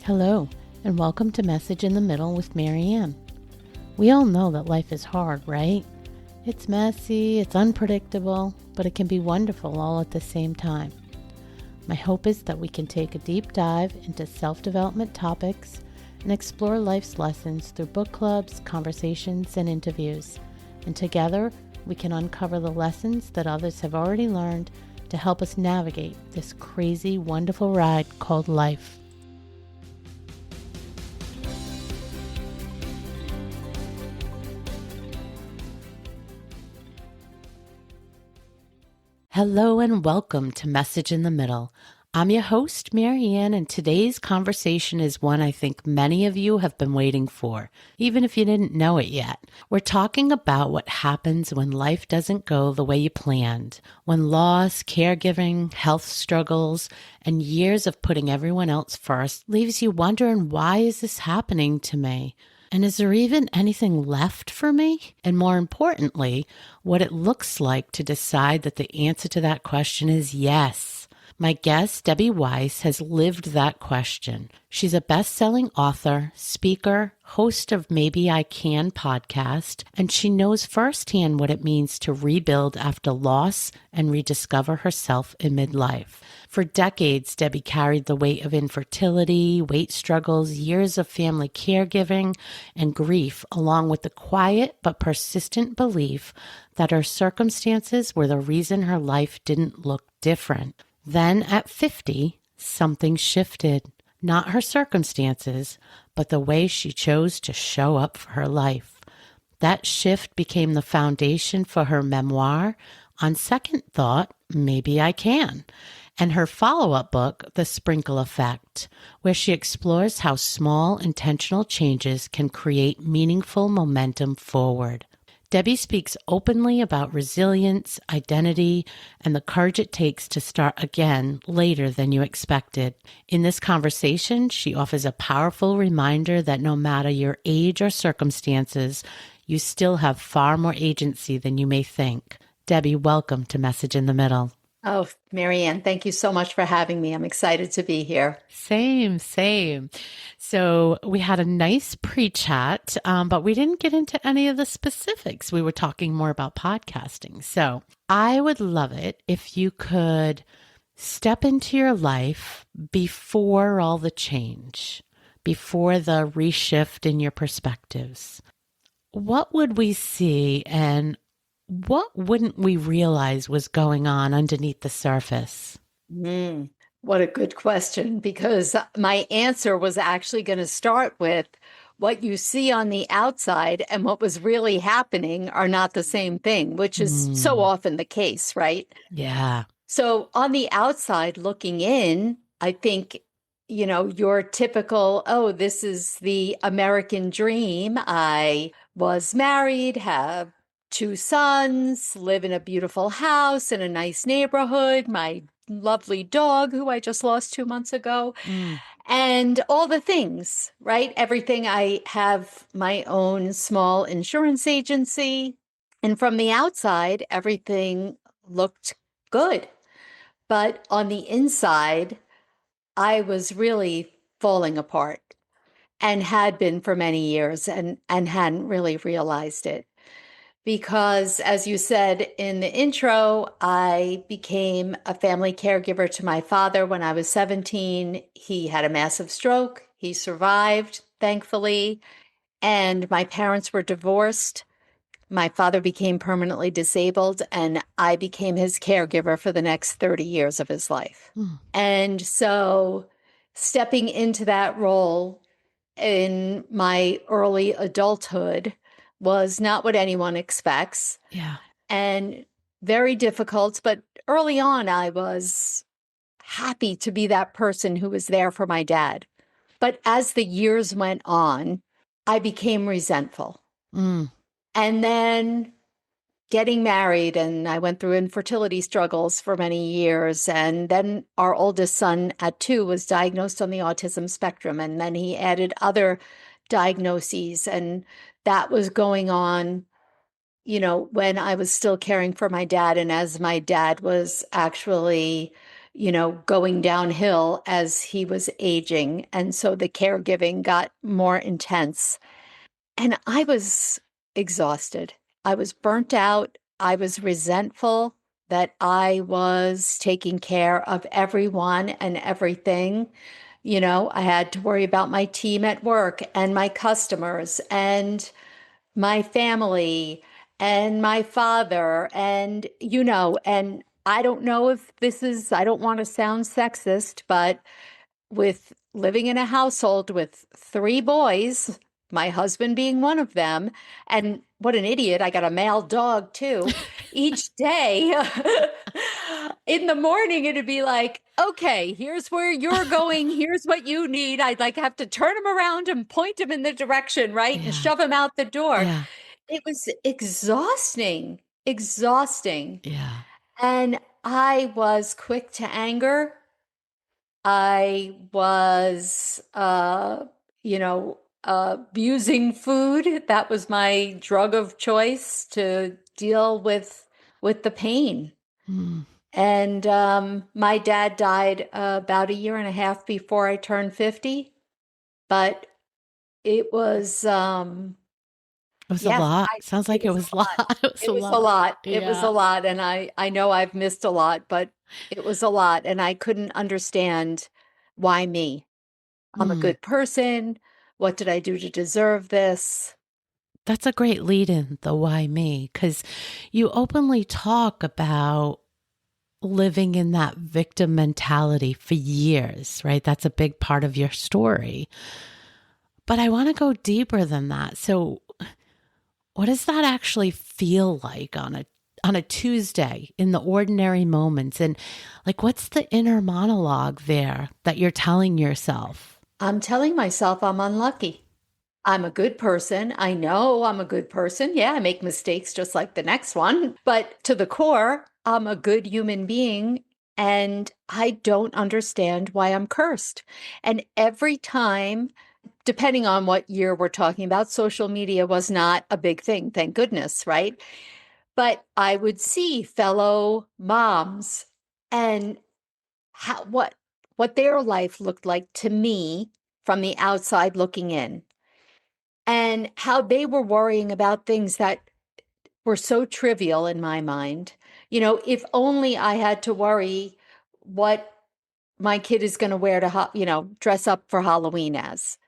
Hello, and welcome to Message in the Middle with Marianne. We all know that life is hard, right? It's messy, it's unpredictable, but it can be wonderful all at the same time. My hope is that we can take a deep dive into self-development topics and explore life's lessons through book clubs, conversations, and interviews. And together, we can uncover the lessons that others have already learned to help us navigate this crazy, wonderful ride called life. Hello and welcome to Message in the Middle. I'm your host, Marianne, and today's conversation is one I think many of you have been waiting for, even if you didn't know it yet. We're talking about what happens when life doesn't go the way you planned, when loss, caregiving, health struggles, and years of putting everyone else first leaves you wondering, why is this happening to me? And is there even anything left for me? And more importantly, what it looks like to decide that the answer to that question is yes. My guest, Debbie Weiss, has lived that question. She's a best-selling author, speaker, host of Maybe I Can podcast, and she knows firsthand what it means to rebuild after loss and rediscover herself in midlife. For decades, Debbie carried the weight of infertility, weight struggles, years of family caregiving, and grief, along with the quiet but persistent belief that her circumstances were the reason her life didn't look different. Then at 50, something shifted. Not her circumstances, but the way she chose to show up for her life. That shift became the foundation for her memoir, On Second Thought, Maybe I Can, and her follow-up book, The Sprinkle Effect, where she explores how small intentional changes can create meaningful momentum forward. Debbie speaks openly about resilience, identity, and the courage it takes to start again later than you expected. In this conversation, she offers a powerful reminder that no matter your age or circumstances, you still have far more agency than you may think. Debbie, welcome to Message in the Middle. Oh, Marianne, thank you so much for having me. I'm excited to be here. Same. So we had a nice pre-chat, but we didn't get into any of the specifics. We were talking more about podcasting. So I would love it if you could step into your life before all the change, before the reshift in your perspectives. What would we see and what wouldn't we realize was going on underneath the surface? What a good question, because my answer was actually going to start with what you see on the outside and what was really happening are not the same thing, which is so often the case, right? Yeah. So on the outside looking in, I think, your typical, oh, this is the American dream. I was married, have 2 sons, live in a beautiful house in a nice neighborhood, my lovely dog, who I just lost 2 months ago, and all the things, right? Everything. I have my own small insurance agency. And from the outside, everything looked good. But on the inside, I was really falling apart and had been for many years and hadn't really realized it. Because, as you said in the intro, I became a family caregiver to my father when I was 17. He had a massive stroke. He survived, thankfully. And my parents were divorced. My father became permanently disabled, and I became his caregiver for the next 30 years of his life. And so stepping into that role in my early adulthood was not what anyone expects. Yeah. And very difficult. But early on, I was happy to be that person who was there for my dad. But as the years went on, I became resentful. And then getting married, and I went through infertility struggles for many years. And then our oldest son at 2 was diagnosed on the autism spectrum. And then he added other diagnoses. And that was going on, when I was still caring for my dad. And as my dad was actually, going downhill as he was aging. And so the caregiving got more intense. And I was exhausted. I was burnt out. I was resentful that I was taking care of everyone and everything. I had to worry about my team at work and my customers and my family and my father. And I don't know if I don't want to sound sexist, but with living in a household with three boys, my husband being one of them, and what an idiot, I got a male dog too. Each day in the morning, it'd be like, okay, here's where you're going. Here's what you need. I'd like have to turn him around and point him in the direction, right? And Yeah. shove him out the door. Yeah. It was exhausting, exhausting. Yeah. And I was quick to anger. I was, abusing food. That was my drug of choice to deal with the pain. Mm. And my dad died about a year and a half before I turned 50. But it was, It was a yeah, lot. Sounds it like it was was a lot. a lot. It was a It was a lot. lot. It was a Yeah. lot. And I know I've missed a lot, but it was a lot. And I couldn't understand why me. I'm a Mm. good person. What did I do to deserve this? That's a great lead in, the why me, because you openly talk about living in that victim mentality for years, right? That's a big part of your story. But I want to go deeper than that. So, what does that actually feel like on a Tuesday in the ordinary moments? And like, what's the inner monologue there that you're telling yourself? I'm telling myself I'm unlucky. I'm a good person. I know I'm a good person. Yeah, I make mistakes just like the next one. But to the core, I'm a good human being. And I don't understand why I'm cursed. And every time, depending on what year we're talking about, social media was not a big thing, thank goodness, right? But I would see fellow moms and how what their life looked like to me from the outside looking in, and how they were worrying about things that were so trivial in my mind. If only I had to worry what my kid is going to wear to dress up for Halloween as.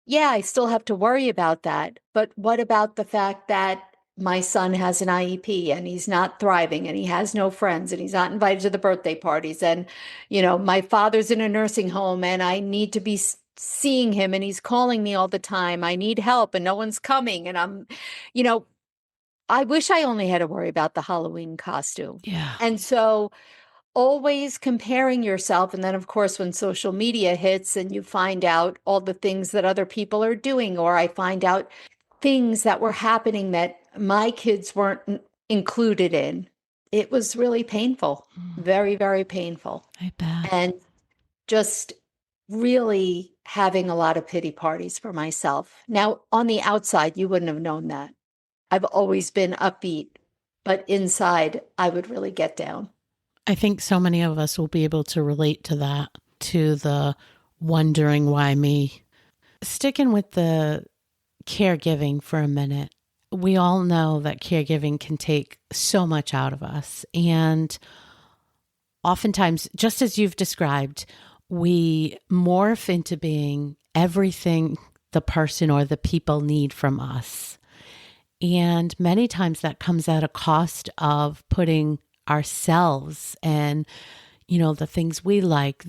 Yeah, I still have to worry about that. But what about the fact that my son has an IEP and he's not thriving and he has no friends and he's not invited to the birthday parties? And, my father's in a nursing home and I need to be seeing him and he's calling me all the time. I need help and no one's coming. And you know, I wish I only had to worry about the Halloween costume. Yeah. And so always comparing yourself. And then, of course, when social media hits and you find out all the things that other people are doing, or I find out things that were happening that my kids weren't included in, it was really painful, Mm, very, very painful. I bet. And just really having a lot of pity parties for myself. Now, on the outside, you wouldn't have known that. I've always been upbeat, but inside, I would really get down. I think so many of us will be able to relate to that, to the wondering why me. Sticking with the caregiving for a minute, we all know that caregiving can take so much out of us. And oftentimes, just as you've described, we morph into being everything the person or the people need from us. And many times that comes at a cost of putting ourselves and, the things we like,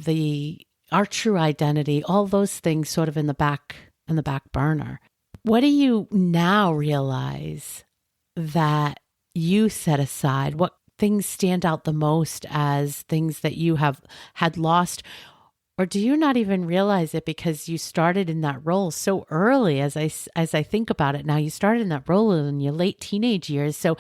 our true identity, all those things sort of in the back burner. What do you now realize that you set aside? What things stand out the most as things that you have had lost? Or do you not even realize it because you started in that role so early? As I think about it now, you started in that role in your late teenage years. So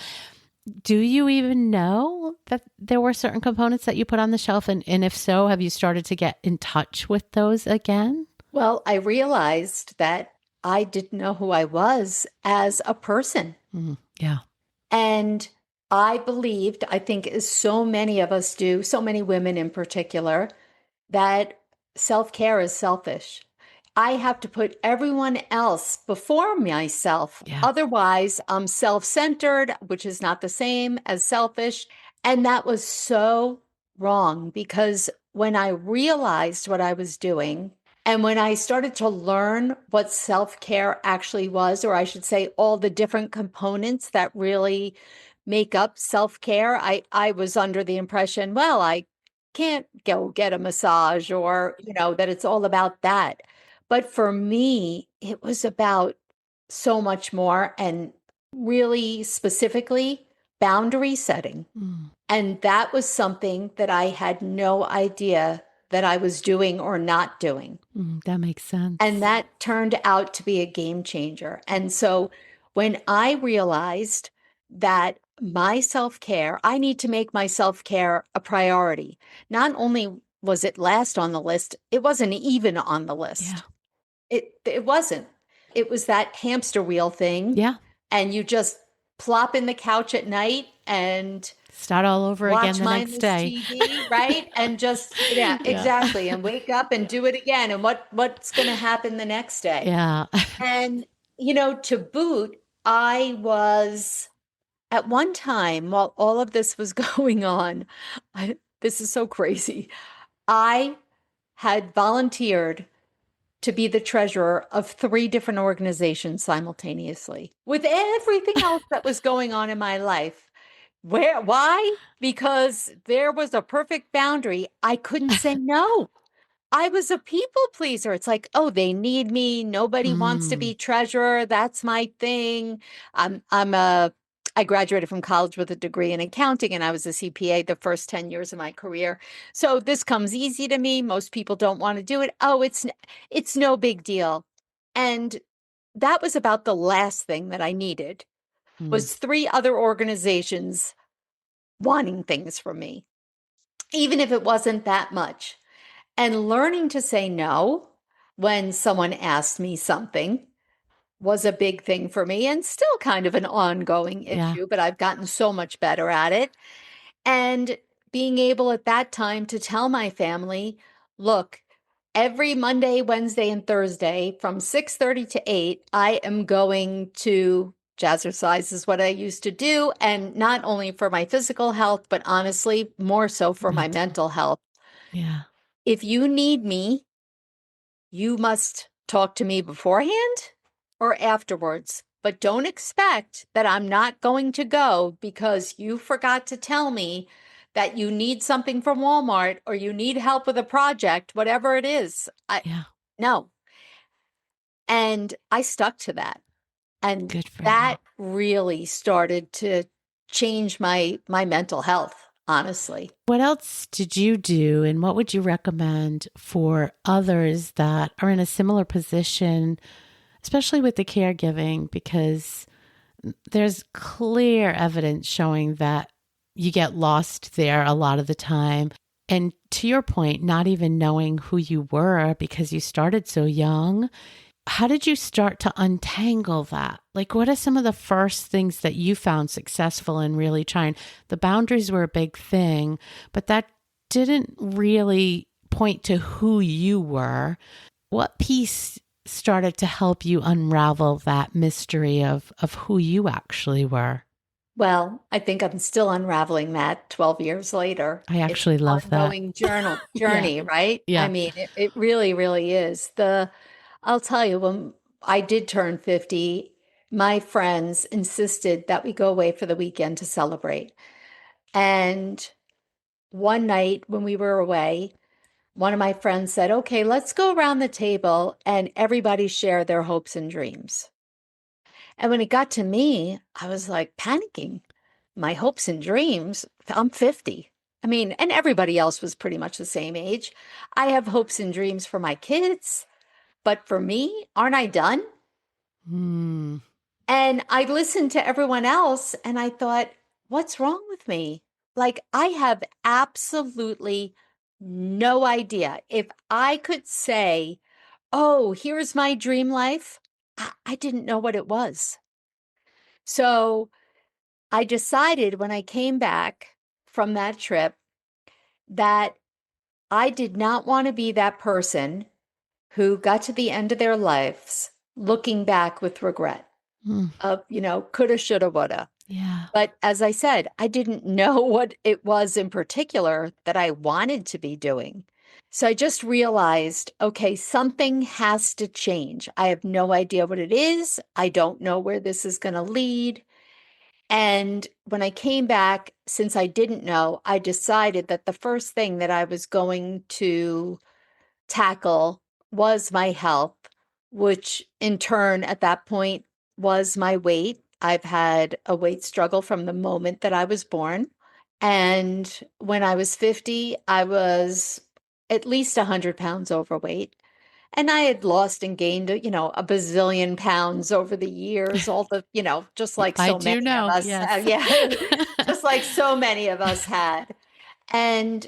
do you even know that there were certain components that you put on the shelf? And if so, have you started to get in touch with those again? Well, I realized that I didn't know who I was as a person. Yeah. And I believed, I think as so many of us do, so many women in particular, that self-care is selfish. I have to put everyone else before myself. Yeah. Otherwise, I'm self-centered, which is not the same as selfish. And that was so wrong because when I realized what I was doing and when I started to learn what self-care actually was, or I should say, all the different components that really make up self-care, I was under the impression, well, I can't go get a massage or, that it's all about that. But for me, it was about so much more and really specifically boundary setting. Mm, And that was something that I had no idea that I was doing or not doing. that makes And sense. that turned out to be a game changer. And so when I realized that my self care, I need to make my self care a priority. Not only was it last on the list, it wasn't even on the Yeah. list. It wasn't. It was that hamster wheel thing. Yeah. And you just plop in the couch at night and Start all over again watch the next mindless day. TV, right? And just, yeah, Yeah. exactly. And wake up and do it again. And what's going to happen the next day? Yeah. And, to boot, I was at one time while all of this was going on, this is so crazy. I had volunteered to be the treasurer of three different organizations simultaneously with everything else that was going on in my life. Why? Because there was a perfect boundary. I couldn't say no. I was a people pleaser. It's like, oh, they need me. Nobody wants to Mm, be treasurer. That's my thing. I graduated from college with a degree in accounting and I was a CPA the first 10 years of my career. So this comes easy to me. Most people don't want to do it. Oh, it's no big deal. And that was about the last thing that I needed mm. was three other organizations wanting things from me, even if it wasn't that much. And learning to say no when someone asked me something was a big thing for me and still kind of an ongoing Yeah. issue, but I've gotten so much better at it. And being able at that time to tell my family, look, every Monday, Wednesday, and Thursday from 6:30 to 8, I am going to jazzercise is what I used to do. And not only for my physical health, but honestly, more so for my Mental. mental health. Yeah. If you need me, you must talk to me beforehand or afterwards. But don't expect that I'm not going to go because you forgot to tell me that you need something from Walmart or you need help with a project, whatever it is. Yeah. No. And I stuck to that. And Good for you. that really started to change my mental health, honestly. What else did you do, and what would you recommend for others that are in a similar position, especially with the caregiving? Because there's clear evidence showing that you get lost there a lot of the time. And to your point, not even knowing who you were because you started so young. How did you start to untangle that? Like, what are some of the first things that you found successful in really trying? The boundaries were a big thing, but that didn't really point to who you were. What piece started to help you unravel that mystery of who you actually were? Well, I think I'm still unraveling that 12 years later. I It's an actually love that. ongoing Yeah. journey, right? I Yeah. mean, it really, really is. I'll tell you, when I did turn 50, my friends insisted that we go away for the weekend to celebrate. And one night when we were away, one of my friends said, okay, let's go around the table and everybody share their hopes and dreams. And when it got to me, I was like panicking. My hopes and dreams, I'm 50. I mean, and everybody else was pretty much the same age. I have hopes and dreams for my kids, but for me, aren't I done? Hmm. And I listened to everyone else and I thought, what's wrong with me? Like, I have absolutely no idea. If I could say, oh, here's my dream life, I didn't know what it was. So I decided when I came back from that trip that I did not want to be that person who got to the end of their lives looking back with regret Mm, of, coulda, shoulda, woulda. yeah. But as I said, I didn't know what it was in particular that I wanted to be doing. So I just realized, okay, something has to change. I have no idea what it is. I don't know where this is going to lead. And when I came back, since I didn't know, I decided that the first thing that I was going to tackle was my health, which in turn at that point was my weight. I've had a weight struggle from the moment that I was born. And when I was 50, I was at least 100 pounds overweight. And I had lost and gained, a bazillion pounds over the years, all the, just like I so do many of know. us. Yes. Yeah, just like so many of us had. And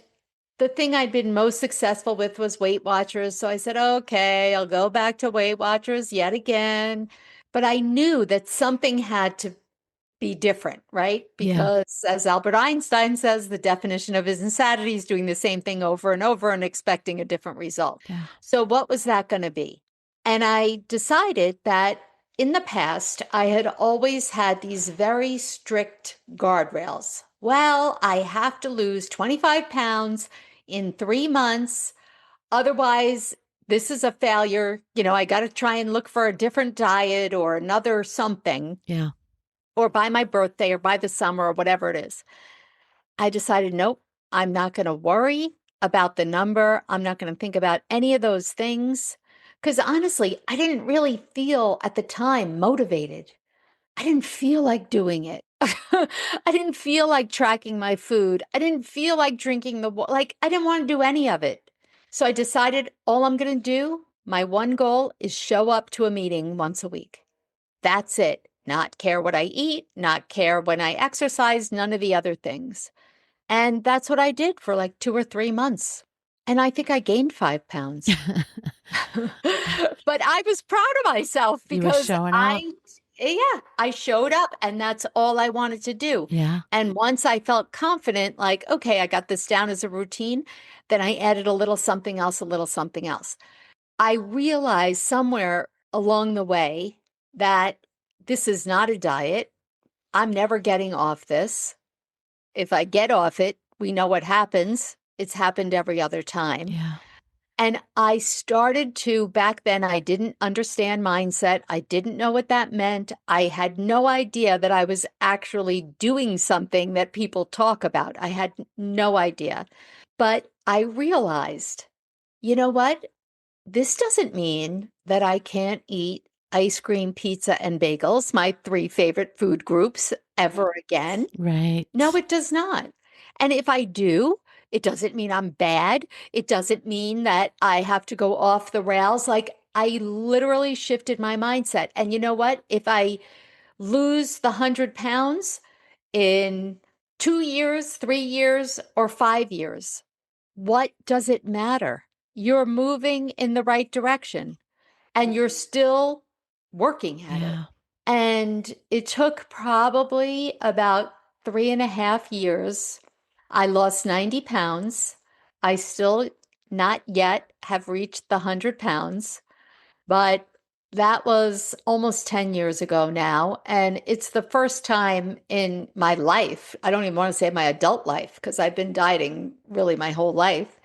the thing I'd been most successful with was Weight Watchers. So I said, okay, I'll go back to Weight Watchers yet again. But I knew that something had to be different, right? Yeah. Because as Albert Einstein says, the definition of his insanity is doing the same thing over and over and expecting a different result. Yeah. So, what was that going to be? And I decided that in the past, I had always had these very strict guardrails. Well, I have to lose 25 pounds in 3 months. Otherwise, this is a failure. I got to try and look for a different diet or another something, Yeah. or by my birthday or by the summer or whatever it is. I decided, nope, I'm not going to worry about the number. I'm not going to think about any of those things. Because honestly, I didn't really feel at the time motivated. I didn't feel like doing it. I didn't feel like tracking my food. I didn't feel like drinking the water. Like, I didn't want to do any of it. So I decided all I'm going to do, my one goal is show up to a meeting once a week. That's it. Not care what I eat, not care when I exercise, none of the other things. And that's what I did for like 2 or 3 months. And I think I gained 5 pounds. But I was proud of myself You were because showing up. I showed up and that's all I wanted to do. Yeah. And once I felt confident, like, okay, I got this down as a routine, then I added a little something else, a little something else. I realized somewhere along the way that this is not a diet. I'm never getting off this. If I get off it, we know what happens. It's happened every other time. Yeah. And I started to, back then, I didn't understand mindset. I didn't know what that meant. I had no idea that I was actually doing something that people talk about. I had no idea. But I realized, you know what? This doesn't mean that I can't eat ice cream, pizza, and bagels, my three favorite food groups, ever again. Right. No, it does not. And if I do, it doesn't mean I'm bad. It doesn't mean that I have to go off the rails. Like, I literally shifted my mindset. And you know what? If I lose the 100 pounds in 2 years, 3 years, or 5 years, what does it matter? You're moving in the right direction and you're still working at it. Yeah. And it took probably about 3.5 years. I lost 90 pounds. I still not yet have reached the 100 pounds, but that was almost 10 years ago now. And it's the first time in my life, I don't even want to say my adult life, because I've been dieting really my whole life,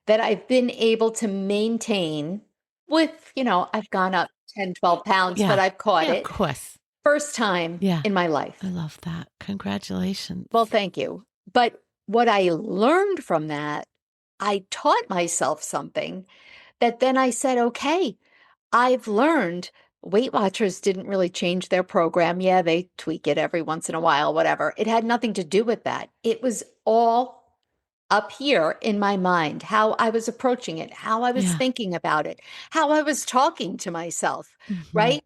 that I've been able to maintain with, I've gone up 10, 12 pounds, but Yeah. I've caught Yeah, of it. course. First time Yeah. in my I life. love that. Congratulations. Well, thank you. But what I learned from that, I taught myself something that then I said, okay, I've learned Weight Watchers didn't really change their program. Yeah, they tweak it every once in a while, whatever. It had nothing to do with that. It was all up here in my mind, how I was approaching it, how I was Yeah. thinking about it, how I was talking to myself, Mhm. right?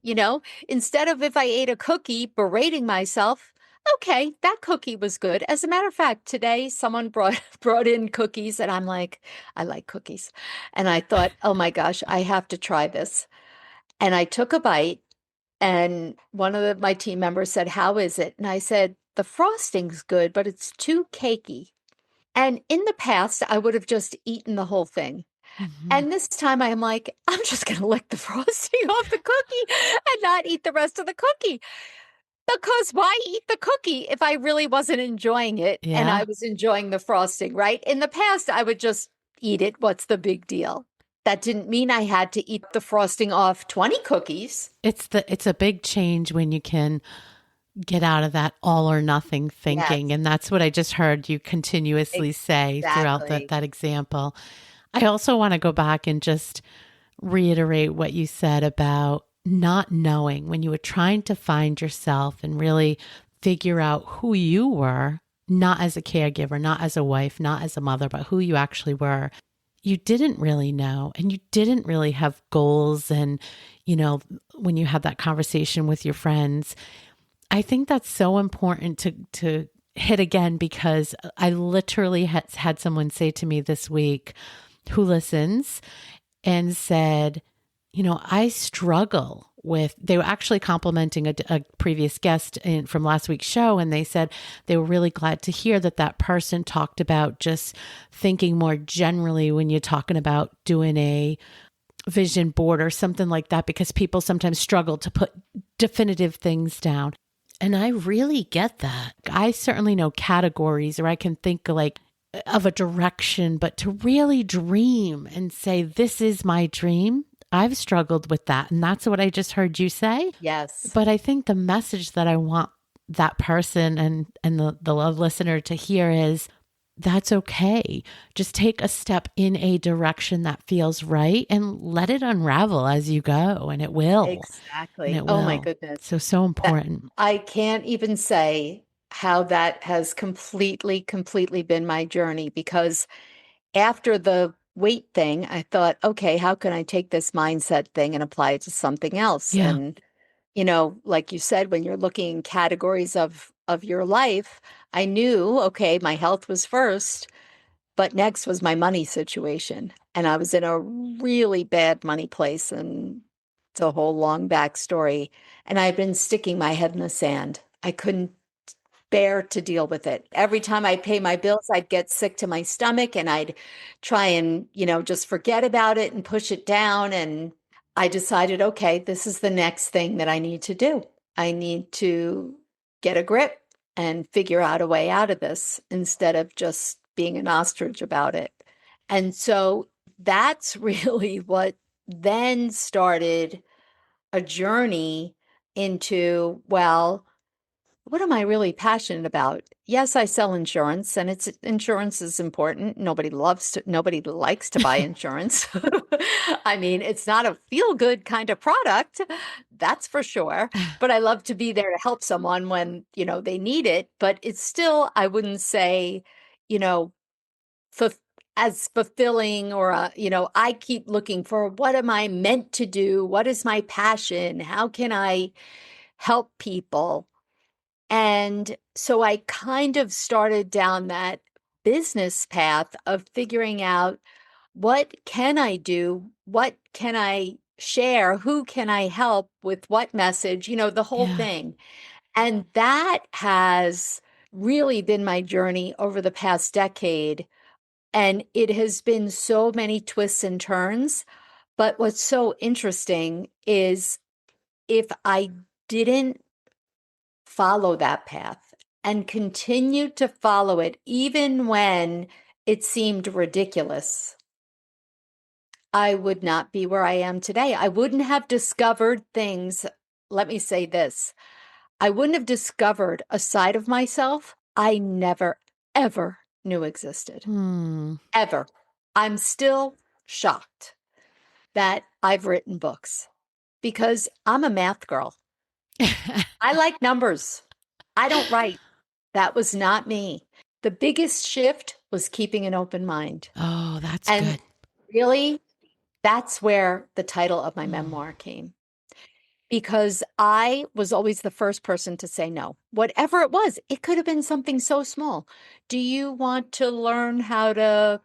Instead of if I ate a cookie, berating myself, okay, that cookie was good. As a matter of fact, today someone brought in cookies and I'm like, I like cookies. And I thought, oh my gosh, I have to try this. And I took a bite and one of my team members said, how is it? And I said, the frosting's good, but it's too cakey. And in the past, I would have just eaten the whole thing. Mhm. And this time I'm like, I'm just going to lick the frosting off the cookie and not eat the rest of the cookie. Because why eat the cookie if I really wasn't enjoying it and I Yeah. was enjoying the frosting, right? In the past, I would just eat it. What's the big deal? That didn't mean I had to eat the frosting off 20 cookies. It's a big change when you can get out of that all or nothing thinking. Yes, And that's what I just heard you continuously say throughout exactly. that example. I also want to go back and just reiterate what you said about not knowing when you were trying to find yourself and really figure out who you were, not as a caregiver, not as a wife, not as a mother, but who you actually were. You didn't really know, and you didn't really have goals. And, when you had that conversation with your friends, I think that's so important to hit again, because I literally had someone say to me this week who listens and said, I struggle with, they were actually complimenting a previous guest from last week's show. And they said they were really glad to hear that person talked about just thinking more generally when you're talking about doing a vision board or something like that, because people sometimes struggle to put definitive things down. And I really get that. I certainly know categories, or I can think like of a direction, but to really dream and say, this is my dream, I've struggled with that. And that's what I just heard you say. Yes, But I think the message that I want that person and the listener to hear is, that's okay. Just take a step in a direction that feels right and let it unravel as you go. And it will. And exactly. it Oh my will. goodness. So That important. I can't even say how that has completely been my journey because after the weight thing, I thought, okay, how can I take this mindset thing and apply it to something else? Yeah. And, like you said, when you're looking in categories of your life, I knew, okay, my health was first, but next was my money situation. And I was in a really bad money place, and it's a whole long backstory. And I've been sticking my head in the sand. I couldn't bear to deal with it. Every time I pay my bills, I'd get sick to my stomach and I'd try and, just forget about it and push it down. And I decided, okay, this is the next thing that I need to do. I need to get a grip and figure out a way out of this instead of just being an ostrich about it. And so that's really what then started a journey into, well, what am I really passionate about? Yes, I sell insurance and insurance is important. Nobody likes to buy insurance. I mean, it's not a feel good kind of product, that's for sure. But I love to be there to help someone when, they need it. But it's still, I wouldn't say, you know, fulf as fulfilling or, I keep looking for what am I meant to do? What is my passion? How can I help people? And so I kind of started down that business path of figuring out what can I do? What can I share? Who can I help with what message? The whole Yeah. thing. And that has really been my journey over the past decade. And it has been so many twists and turns. But what's so interesting is if I didn't follow that path and continued to follow it even when it seemed ridiculous, I would not be where I am today. I wouldn't have discovered things. Let me say this. I wouldn't have discovered a side of myself I never, ever knew existed. Hmm. Ever. I'm still shocked that I've written books because I'm a math girl. I like numbers. I don't write. That was not me. The biggest shift was keeping an open mind. Oh, that's And good. really, that's where the title of my Mm. memoir came because I was always the first person to say no. Whatever it was, it could have been something so small. Do you want to learn how to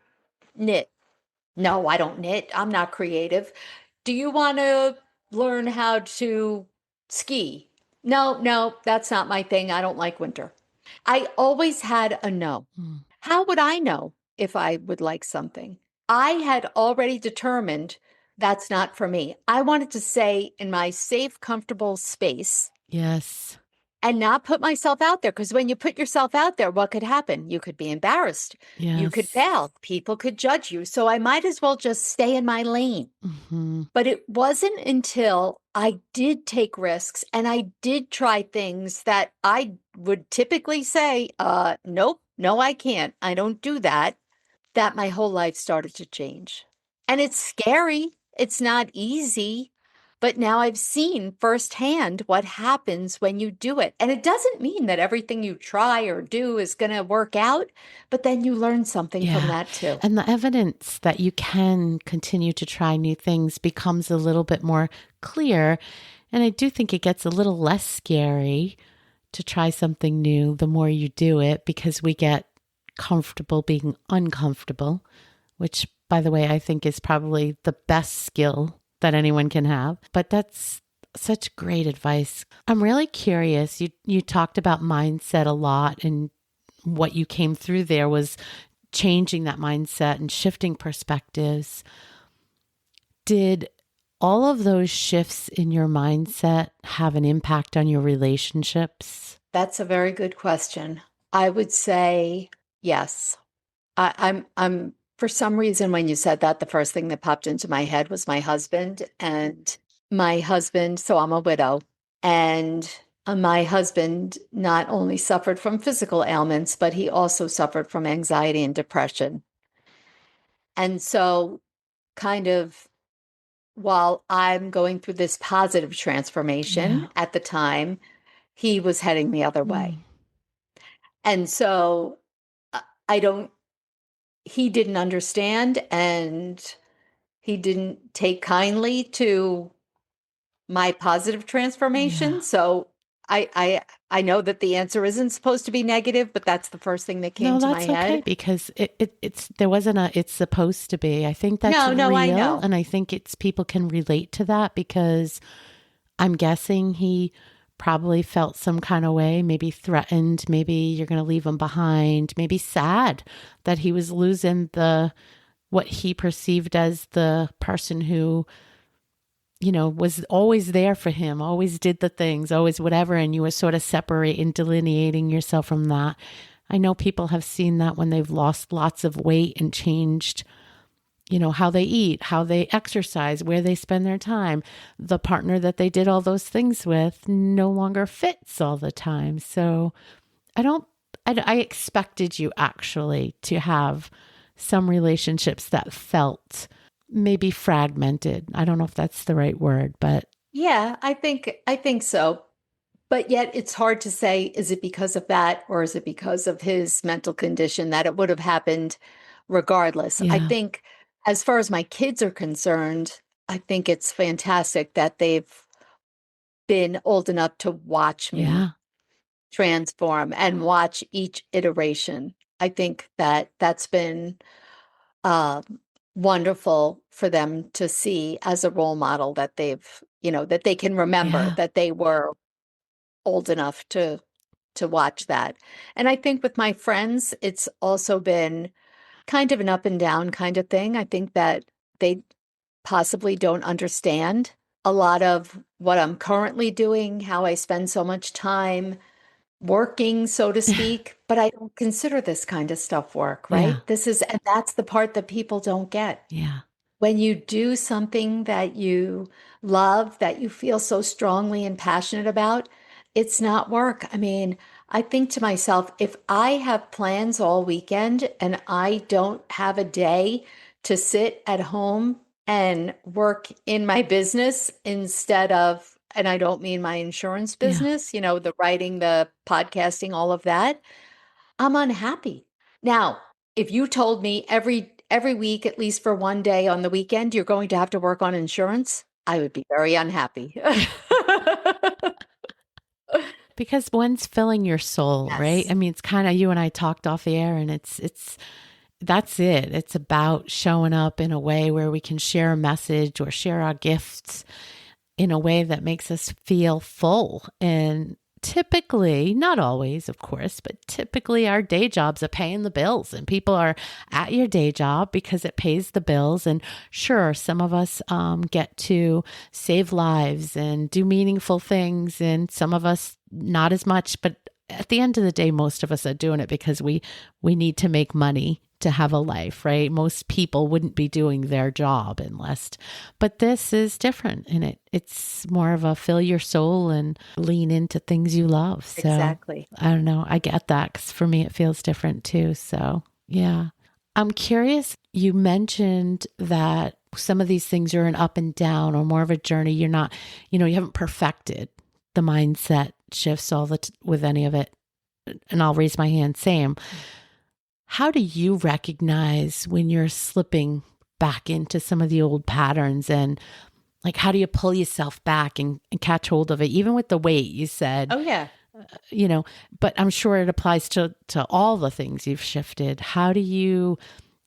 knit? No, I don't knit. I'm not creative. Do you want to learn how to ski? No, that's not my thing. I don't like winter. I always had a no. Mm. How would I know if I would like something? I had already determined that's not for me. I wanted to stay in my safe, comfortable space Yes. and not put myself out there. Because when you put yourself out there, what could happen? You could be embarrassed. You could Yes. fail. People could judge you. So I might as well just stay in my lane. Hmm. But it wasn't until I did take risks and I did try things that I would typically say, nope, no, I can't. I don't do that, that my whole life started to change. And it's scary. It's not easy. But now I've seen firsthand what happens when you do it. And it doesn't mean that everything you try or do is going to work out, but then you learn something from Yeah. that too. And the evidence that you can continue to try new things becomes a little bit more clear. And I do think it gets a little less scary to try something new the more you do it, because we get comfortable being uncomfortable, which, by the way, I think is probably the best skill that anyone can have. But that's such great advice. I'm really curious. You talked about mindset a lot, and what you came through there was changing that mindset and shifting perspectives. Did all of those shifts in your mindset have an impact on your relationships? That's a very good question. I would say yes. I'm for some reason when you said that, the first thing that popped into my head was my husband and my husband. So I'm a widow, and my husband not only suffered from physical ailments, but he also suffered from anxiety and depression. And so, kind of while I'm going through this positive Yeah. transformation at the time, he was heading the other way. Mm. And so I don't, he didn't understand and he didn't take kindly to my positive Yeah. transformation. So I, I, I know that the answer isn't supposed to be negative, but that's the first thing that came No, to my that's okay, head. because it's there wasn't a it's supposed to be. I think that's No, no, I real, know. and I think it's people can relate to that, because I'm guessing he probably felt some kind of way, maybe threatened, maybe you're going to leave him behind, maybe sad that he was losing the what he perceived as the person who, was always there for him, always did the things, always whatever, and you were sort of separating, delineating yourself from that. I know people have seen that when they've lost lots of weight and changed, how they eat, how they exercise, where they spend their time. The partner that they did all those things with no longer fits all the time. So I don't, I expected you actually to have some relationships that felt maybe fragmented. I don't know if that's the right word, but Yeah, I think so. But yet it's hard to say, is it because of that or is it because of his mental condition that it would have happened regardless? I yeah, think as far as my kids are concerned, I think it's fantastic that they've been old enough to watch me yeah, transform and watch each iteration. I think that that's been um, wonderful for them to see as a role model that that they can remember yeah, that they were old enough to watch that. And I think with my friends, it's also been kind of an up and down kind of thing. I think that they possibly don't understand a lot of what I'm currently doing, how I spend so much time working, so to speak, but I don't consider this kind of stuff work, yeah, right? And that's the part that people don't get. yeah, When you do something that you love, that you feel so strongly and passionate about, it's not work. I mean, I think to myself, if I have plans all weekend and I don't have a day to sit at home and work in my business instead of, and I don't mean my insurance yeah. business, the writing, the podcasting, all of that, I'm unhappy. Now, if you told me every week, at least for one day on the weekend, you're going to have to work on insurance, I would be very unhappy. Because one's filling your soul, right? Yes. I mean, it's kind of, you and I talked off air, and it's that's it. It's about showing up in a way where we can share a message or share our gifts in a way that makes us feel full. And typically, not always, of course, but typically our day jobs are paying the bills, and people are at your day job because it pays the bills. And sure, some of us get to save lives and do meaningful things, and some of us not as much. But at the end of the day, most of us are doing it because we need to make money to have a life, right? Most people wouldn't be doing their job unless, but this is different, and it's more of a fill your soul and lean into things you love. So Exactly. I don't know. I get that because for me, it feels different too. So yeah, I'm curious. You mentioned that some of these things are an up and down or more of a journey. You're not, you haven't perfected the mindset shifts with any of it. And I'll raise my hand. Same. How do you recognize when you're slipping back into some of the old patterns, and like, how do you pull yourself back and catch hold of it? Even with the weight, you said, Oh, yeah. But I'm sure it applies to all the things you've shifted. How do you,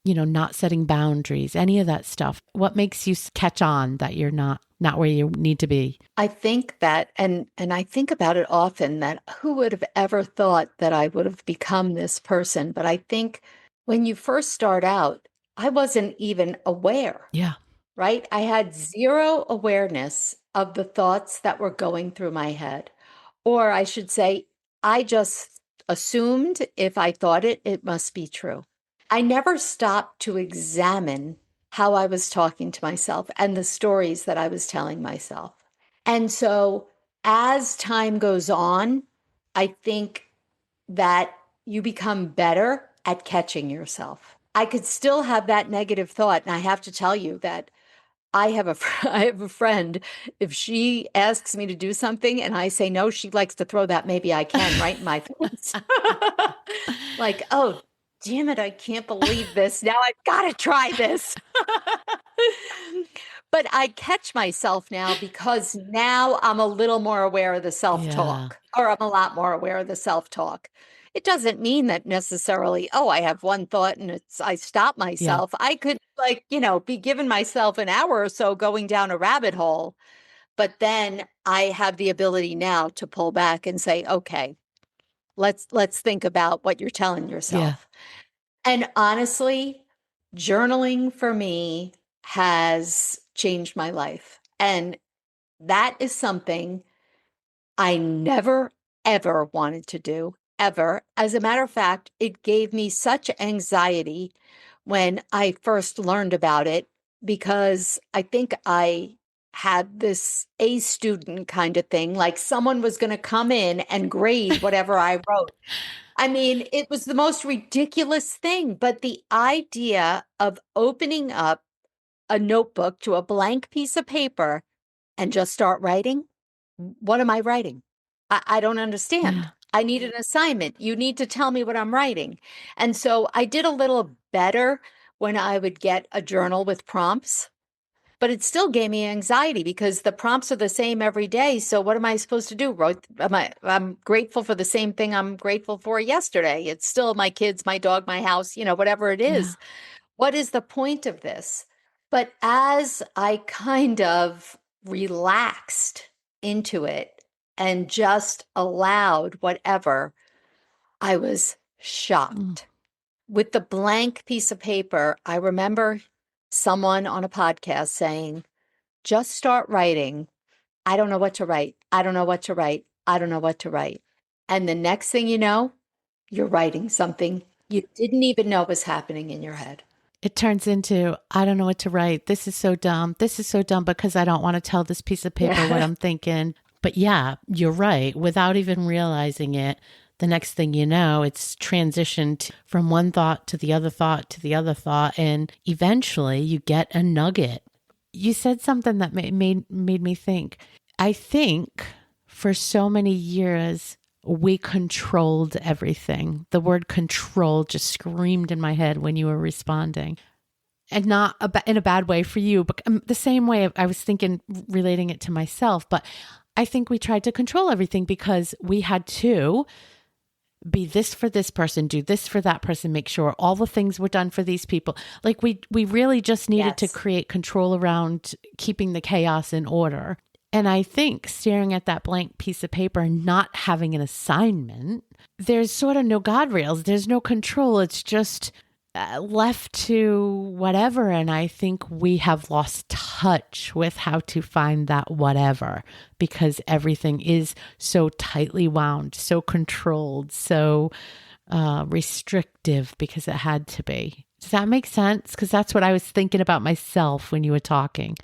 not setting boundaries, any of that stuff? What makes you catch on that you're not where you need to be? I think that, and I think about it often, that who would have ever thought that I would have become this person? But I think when you first start out, I wasn't even aware, Yeah. right? I had zero awareness of the thoughts that were going through my head. Or I should say, I just assumed if I thought it, it must be true. I never stopped to examine how I was talking to myself and the stories that I was telling myself. And so as time goes on, I think that you become better at catching yourself. I could still have that negative thought. And I have to tell you that I have a friend, if she asks me to do something and I say no, she likes to throw that maybe I can right in my face. Like, oh, damn it, I can't believe this. Now I've got to try this. But I catch myself now because now I'm a little more aware of the self-talk, or I'm a lot more aware of the self-talk. It doesn't mean that necessarily, oh, I have one thought and I stop myself. I could be giving myself an hour or so going down a rabbit hole. But then I have the ability now to pull back and say, okay, let's think about what you're telling yourself. And honestly, journaling for me has changed my life. And that is something I never, ever wanted to do, ever. As a matter of fact, it gave me such anxiety when I first learned about it, because I think I had this A student kind of thing, like someone was going to come in and grade whatever I wrote. I mean, it was the most ridiculous thing, but the idea of opening up a notebook to a blank piece of paper and just start writing, what am I writing? I don't understand. I need an assignment. You need to tell me what I'm writing. And so I did a little better when I would get a journal with prompts, but it still gave me anxiety because the prompts are the same every day. So what am I supposed to do? I'm grateful for the same thing I'm grateful for yesterday. It's still my kids, my dog, my house, whatever it is. What is the point of this? But as I kind of relaxed into it and just allowed whatever, I was shocked. With the blank piece of paper, I remember someone on a podcast saying, just start writing. I don't know what to write. I don't know what to write. I don't know what to write. And the next thing you know, you're writing something you didn't even know was happening in your head. It turns into, I don't know what to write. This is so dumb. This is so dumb because I don't want to tell this piece of paper what I'm thinking. But yeah, you're right. Without even realizing it, the next thing you know, it's transitioned from one thought to the other thought to the other thought. And eventually you get a nugget. You said something that made me think. I think for so many years, we controlled everything. The word control just screamed in my head when you were responding. And not in a bad way for you, but the same way I was thinking, relating it to myself. But I think we tried to control everything because we had to be this for this person, do this for that person, make sure all the things were done for these people. Like we really just needed to create control around keeping the chaos in order. And I think staring at that blank piece of paper and not having an assignment, there's sort of no guardrails. There's no control. It's just left to whatever. And I think we have lost touch with how to find that whatever because everything is so tightly wound, so controlled, so restrictive because it had to be. Does that make sense? Because that's what I was thinking about myself when you were talking.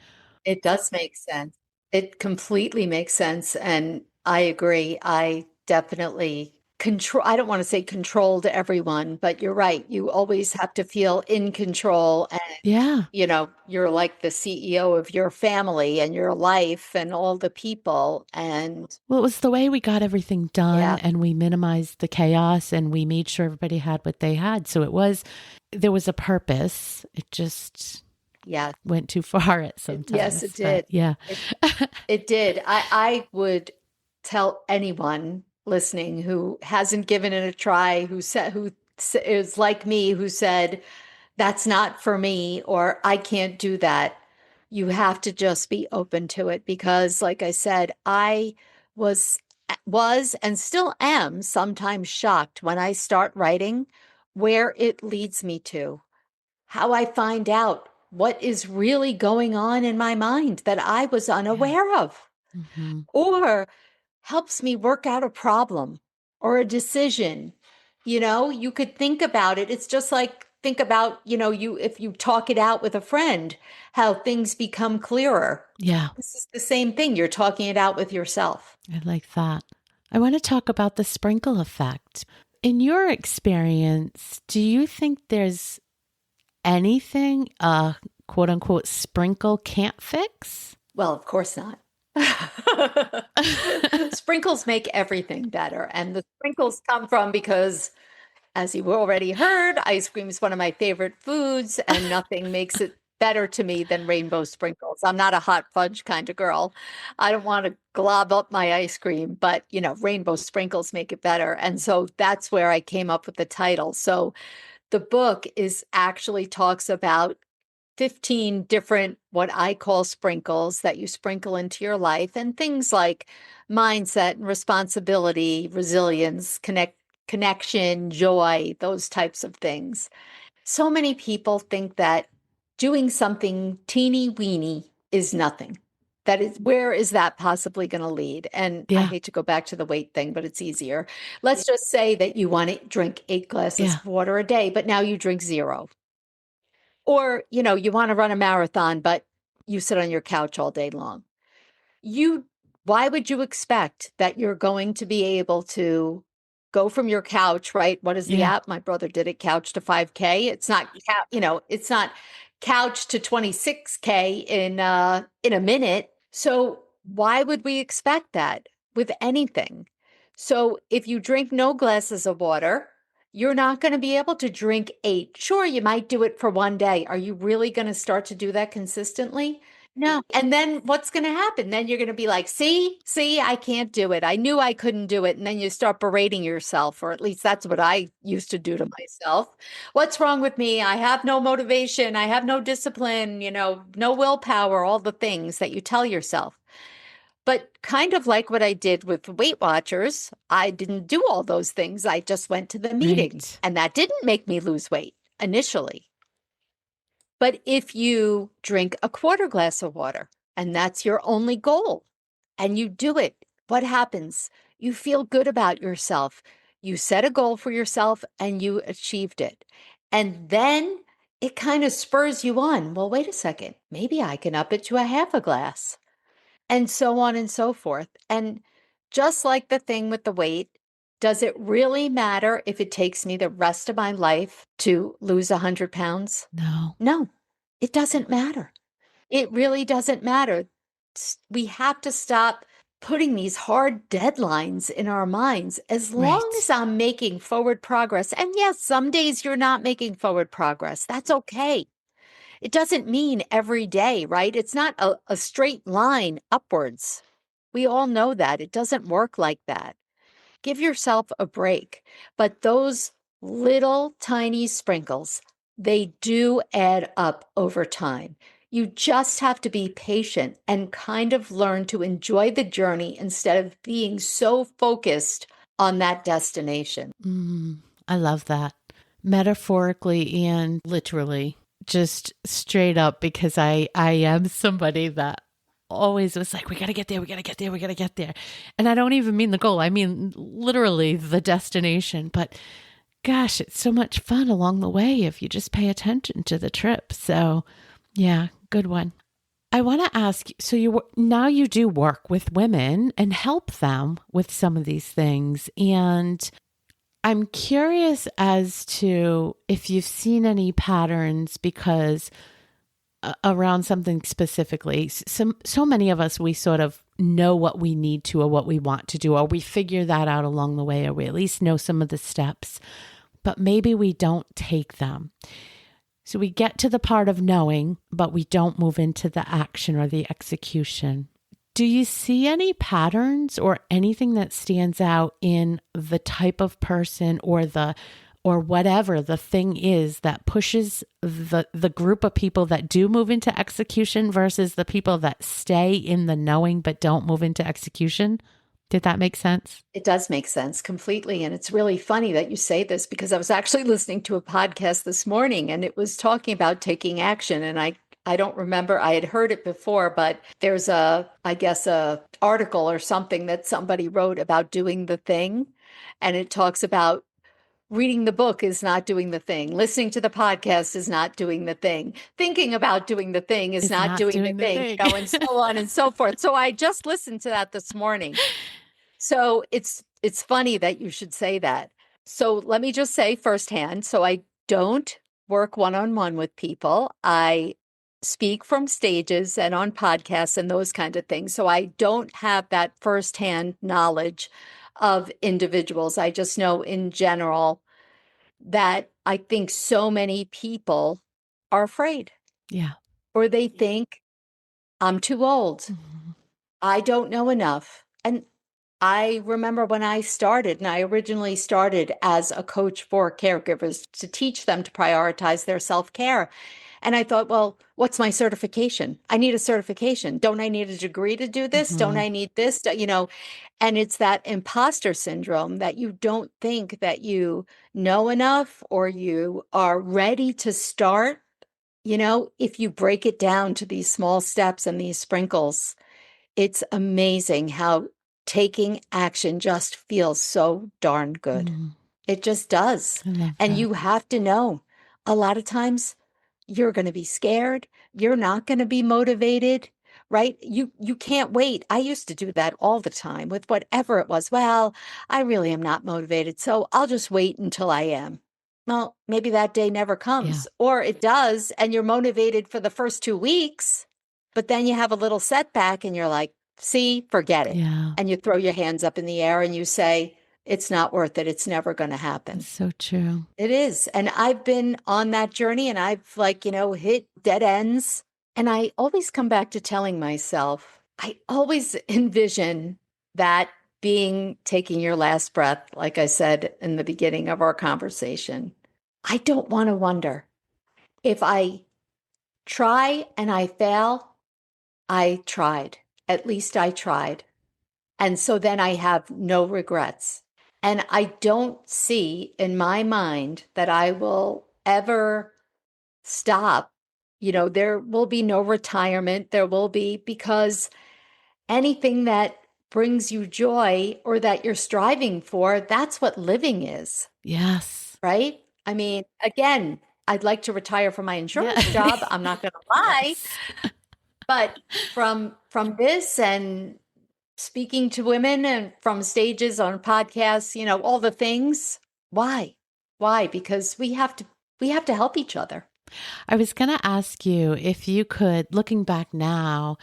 It does make sense. It completely makes sense. And I agree. I definitely I don't want to say controlled everyone, but you're right. You always have to feel in control. And, Yeah. you're like the CEO of your family and your life and all the people. And Well, it was the way we got everything done yeah, and we minimized the chaos and we made sure everybody had what they had. So there was a purpose. It just yeah, went too far at yes, it sometimes. But did. yeah. It, it did. I would tell anyone listening who hasn't given it a try, is like me, who said, that's not for me, or I can't do that. You have to just be open to it because, like I said, I was and still am sometimes shocked when I start writing where it leads me to, how I find out what is really going on in my mind that I was Yeah. unaware of, Hmm. or helps me work out a problem or a decision. You could think about it. It's just like think about, if you talk it out with a friend, how things become clearer. Yeah. This is the same thing. You're talking it out with yourself. I like that. I want to talk about the sprinkle effect. In your experience, do you think there's anything a quote unquote sprinkle can't fix? Well, of course not. Sprinkles make everything better. And the sprinkles come from because, as you already heard, ice cream is one of my favorite foods, and nothing makes it better to me than rainbow sprinkles. I'm not a hot fudge kind of girl. I don't want to glob up my ice cream, but rainbow sprinkles make it better. And so that's where I came up with the title. So the book is actually talks about 15 different, what I call sprinkles, that you sprinkle into your life, and things like mindset and responsibility, resilience, connection, joy, those types of things. So many people think that doing something teeny weeny is nothing. That is, where is that possibly going to lead? And I Yeah. hate to go back to the weight thing, but it's easier. Let's just say that you want to drink 8 glasses Yeah. of water a day, but now you drink zero. Or, you want to run a marathon, but you sit on your couch all day long. You, why would you expect that you're going to be able to go from your couch, right? What is the Yeah. app? My brother did it, couch to 5K. It's not, it's not couch to 26K in a minute. So why would we expect that with anything? So if you drink no glasses of water, you're not going to be able to drink 8. Sure, you might do it for one day. Are you really going to start to do that consistently? No. And then what's going to happen? Then you're going to be like, see, I can't do it. I knew I couldn't do it. And then you start berating yourself, or at least that's what I used to do to myself. What's wrong with me? I have no motivation. I have no discipline, no willpower, all the things that you tell yourself. But kind of like what I did with Weight Watchers, I didn't do all those things. I just went to the meeting, Right. and that didn't make me lose weight initially. But if you drink a quarter glass of water and that's your only goal and you do it, what happens? You feel good about yourself. You set a goal for yourself and you achieved it. And then it kind of spurs you on. Well, wait a second. Maybe I can up it to a half a glass, and so on and so forth. And just like the thing with the weight, does it really matter if it takes me the rest of my life to lose 100 pounds? No. No, it doesn't matter. It really doesn't matter. We have to stop putting these hard deadlines in our minds. As long as Right. I'm making forward progress, and yes, some days you're not making forward progress, that's okay. It doesn't mean every day, right? It's not a straight line upwards. We all know that. It doesn't work like that. Give yourself a break. But those little tiny sprinkles, they do add up over time. You just have to be patient and kind of learn to enjoy the journey instead of being so focused on that destination. I love that. Metaphorically and literally, just straight up, because I am somebody that always was like, we got to get there, we got to get there, we got to get there. And I don't even mean the goal. I mean, literally the destination. But gosh, it's so much fun along the way if you just pay attention to the trip. So yeah, good one. I want to ask you, so now you do work with women and help them with some of these things. And I'm curious as to if you've seen any patterns, because around something specifically, so many of us, we sort of know what we need to or what we want to do, or we figure that out along the way, or we at least know some of the steps, but maybe we don't take them. So we get to the part of knowing, but we don't move into the action or the execution. Do you see any patterns or anything that stands out in the type of person or whatever the thing is that pushes the group of people that do move into execution versus the people that stay in the knowing but don't move into execution? Did that make sense? It does make sense completely. And it's really funny that you say this, because I was actually listening to a podcast this morning and it was talking about taking action. And I don't remember, I had heard it before, but there's I guess a article or something that somebody wrote about doing the thing. And it talks about reading the book is not doing the thing. Listening to the podcast is not doing the thing. Thinking about doing the thing is It's not doing the thing, thing. and so on and so forth. So I just listened to that this morning. So it's funny that you should say that. So let me just say firsthand, so I don't work one-on-one with people. I speak from stages and on podcasts and those kind of things. So I don't have that firsthand knowledge of individuals. I just know in general that I think so many people are afraid, Yeah. or they think I'm too old. Mm-hmm. I don't know enough. And I remember when I started, and I originally started as a coach for caregivers to teach them to prioritize their self-care. And I thought, well, what's my certification? I need a certification. Don't I need a degree to do this? Don't Mm-hmm. I need this? And it's that imposter syndrome that you don't think that you know enough or you are ready to start. If you break it down to these small steps and these sprinkles, it's amazing how taking action just feels so darn good. Mm-hmm. It just does. I love And that. you have to know a lot of times you're going to be scared. You're not going to be motivated, right? You can't wait. I used to do that all the time with whatever it was. Well, I really am not motivated, so I'll just wait until I am. Well, maybe that day never Yeah. comes, or it does, and you're motivated for the first 2 weeks, but then you have a little setback and you're like, see, forget it. Yeah. And you throw your hands up in the air and you say, it's not worth it. It's never going to happen. It's so true. It is. And I've been on that journey and I've hit dead ends. And I always come back to telling myself, I always envision that being taking your last breath, like I said in the beginning of our conversation. I don't want to wonder if I try and I fail, I tried. At least I tried. And so then I have no regrets. And I don't see in my mind that I will ever stop. There will be no retirement. There will be, because anything that brings you joy or that you're striving for, that's what living is, Yes. right? I mean, again, I'd like to retire from my insurance job. I'm not going to lie. Yes. But from this and speaking to women and from stages on podcasts, all the things. Why? Why? Because we have to help each other. I was going to ask you if you could, looking back now,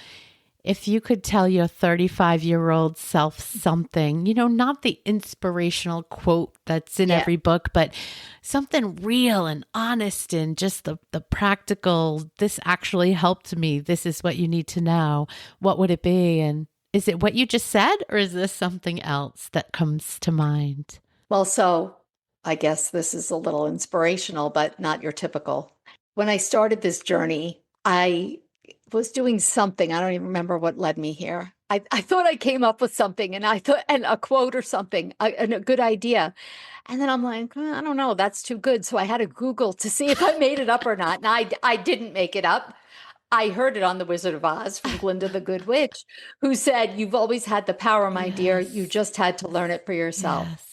if you could tell your 35-year-old self something, not the inspirational quote that's in every book, but something real and honest and just the practical, this actually helped me. This is what you need to know. What would it be? And is it what you just said, or is this something else that comes to mind? Well, so I guess this is a little inspirational, but not your typical. When I started this journey, I was doing something. I don't even remember what led me here. I thought I came up with something and a quote or something, and a good idea. And then I'm like, I don't know, that's too good. So I had to Google to see if I made it up or not. And I didn't make it up. I heard it on The Wizard of Oz from Glinda the Good Witch, who said, "You've always had the power, my dear. You Yes. just had to learn it for yourself." Yes.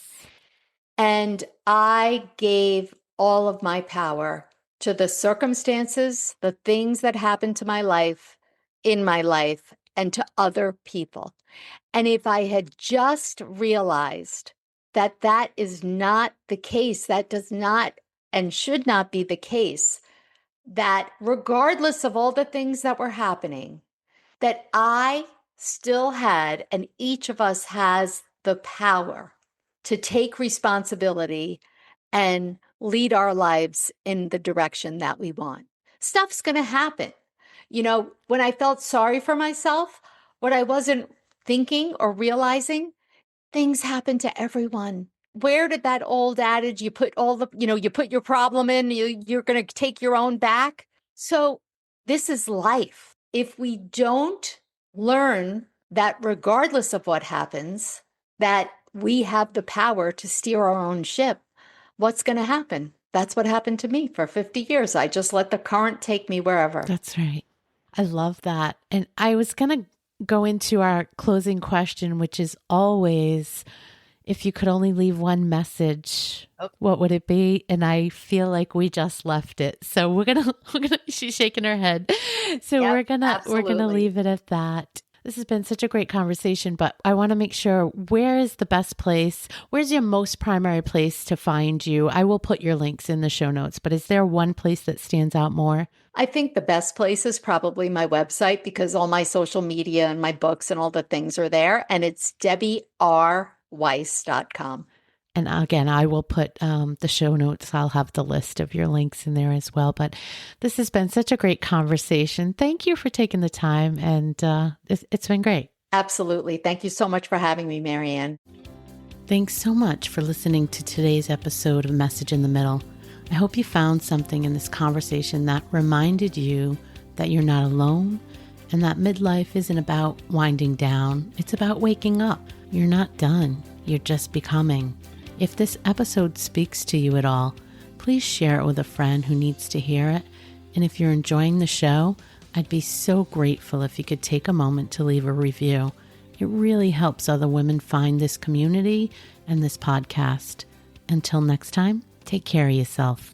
And I gave all of my power to the circumstances, the things that happened to my life, in my life, and to other people. And if I had just realized that that is not the case, that does not and should not be the case, that regardless of all the things that were happening, that I still had, and each of us has the power to take responsibility and lead our lives in the direction that we want. Stuff's going to happen. When I felt sorry for myself, what I wasn't thinking or realizing, things happen to everyone. Where did that old adage, you put your problem in, you're going to take your own back? So this is life. If we don't learn that regardless of what happens, that we have the power to steer our own ship, what's going to happen? That's what happened to me for 50 years. I just let the current take me wherever. That's right. I love that. And I was going to go into our closing question, which is always, if you could only leave one message, what would it be? And I feel like we just left it. So we're gonna she's shaking her head. So Yep, we're gonna absolutely. leave it at that. This has been such a great conversation, but I want to make sure, where is the best place? Where's your most primary place to find you? I will put your links in the show notes, but is there one place that stands out more? I think the best place is probably my website, because all my social media and my books and all the things are there. And it's DebbieRWeiss.com. And again, I will put the show notes. I'll have the list of your links in there as well. But this has been such a great conversation. Thank you for taking the time. And it's been great. Absolutely. Thank you so much for having me, Marianne. Thanks so much for listening to today's episode of Message in the Middle. I hope you found something in this conversation that reminded you that you're not alone and that midlife isn't about winding down. It's about waking up. You're not done. You're just becoming. If this episode speaks to you at all, please share it with a friend who needs to hear it. And if you're enjoying the show, I'd be so grateful if you could take a moment to leave a review. It really helps other women find this community and this podcast. Until next time, take care of yourself.